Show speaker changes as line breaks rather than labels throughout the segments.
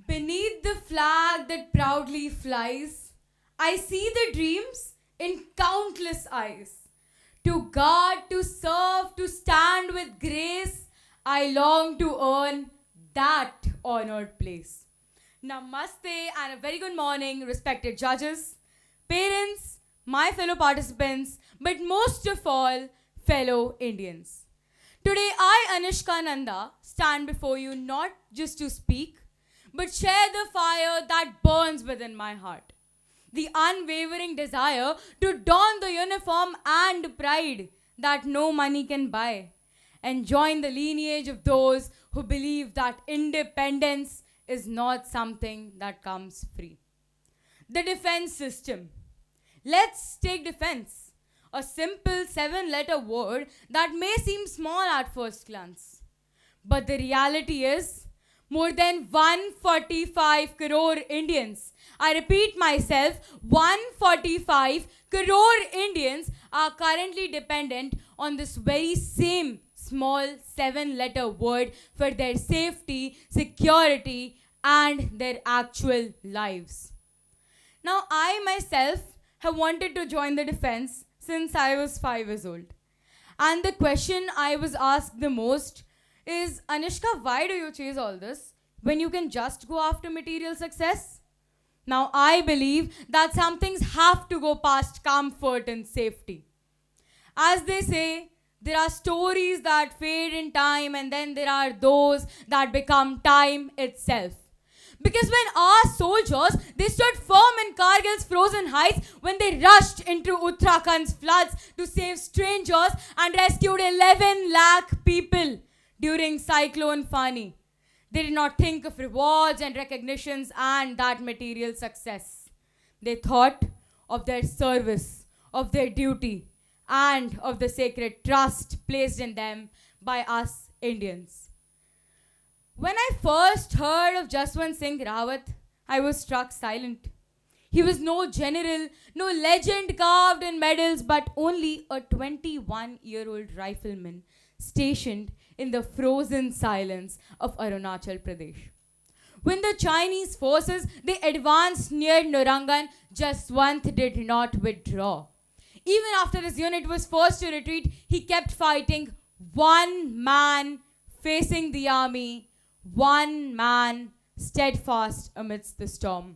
Beneath the flag that proudly flies, I see the dreams in countless eyes. To guard, to serve, to stand with grace, I long to earn that honored place. Namaste and a very good morning, respected judges, parents, my fellow participants, but most of all, fellow Indians. Today, I, Anushka Nanda, stand before you not just to speak, but share the fire that burns within my heart. The unwavering desire to don the uniform and pride that no money can buy, and join the lineage of those who believe that independence is not something that comes free. The defense system. Let's take defense, a simple 7 letter word that may seem small at first glance. But the reality is, more than 145 crore Indians, I repeat myself, 145 crore Indians are currently dependent on this very same small 7 letter word for their safety, security, and their actual lives. Now, I myself have wanted to join the defense since I was 5 years old. And the question I was asked the most is, Anushka, why do you chase all this when you can just go after material success? Now, I believe that some things have to go past comfort and safety. As they say, there are stories that fade in time, and then there are those that become time itself. Because when our soldiers, they stood firm in Kargil's frozen heights, when they rushed into Uttarakhand's floods to save strangers and rescued 11 lakh people during Cyclone Fani, they did not think of rewards and recognitions and that material success. They thought of their service, of their duty, and of the sacred trust placed in them by us Indians. When I first heard of Jaswant Singh Rawat, I was struck silent. He was no general, no legend carved in medals, but only a 21-year-old rifleman stationed in the frozen silence of Arunachal Pradesh. When the Chinese forces they advanced near Nurangan, Jaswant did not withdraw. Even after his unit was forced to retreat, he kept fighting, one man facing the army, one man steadfast amidst the storm.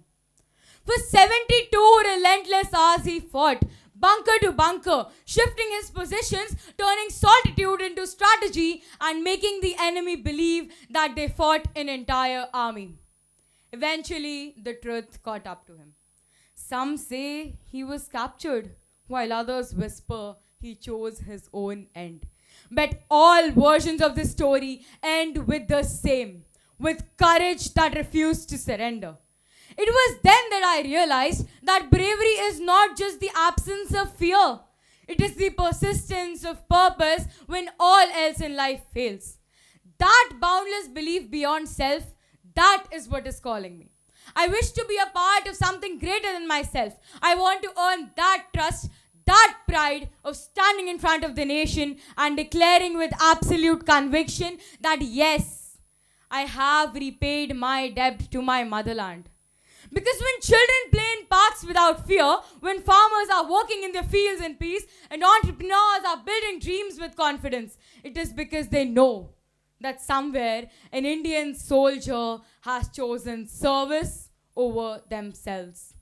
For 72 relentless hours he fought, bunker to bunker, shifting his positions, turning solitude into strategy, and making the enemy believe that they fought an entire army. Eventually, the truth caught up to him. Some say he was captured, while others whisper he chose his own end. But all versions of this story end with the same, with courage that refused to surrender. It was then that I realized that bravery is not just the absence of fear. It is the persistence of purpose when all else in life fails. That boundless belief beyond self, that is what is calling me. I wish to be a part of something greater than myself. I want to earn that trust, that pride of standing in front of the nation and declaring with absolute conviction that yes, I have repaid my debt to my motherland. Because when children play in parks without fear, when farmers are working in their fields in peace, and entrepreneurs are building dreams with confidence, it is because they know that somewhere an Indian soldier has chosen service over themselves.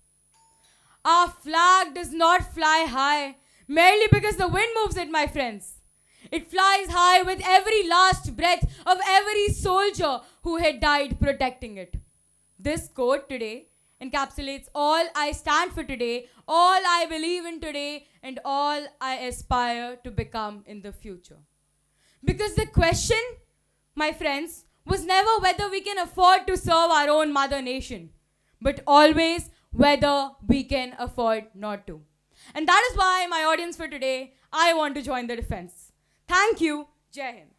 Our flag does not fly high merely because the wind moves it, my friends. It flies high with every last breath of every soldier who had died protecting it. This quote today encapsulates all I stand for today, all I believe in today, and all I aspire to become in the future. Because the question, my friends, was never whether we can afford to serve our own mother nation, but always whether we can afford not to. And that is why my audience for today, I want to join the defense. Thank you. Jai Hind.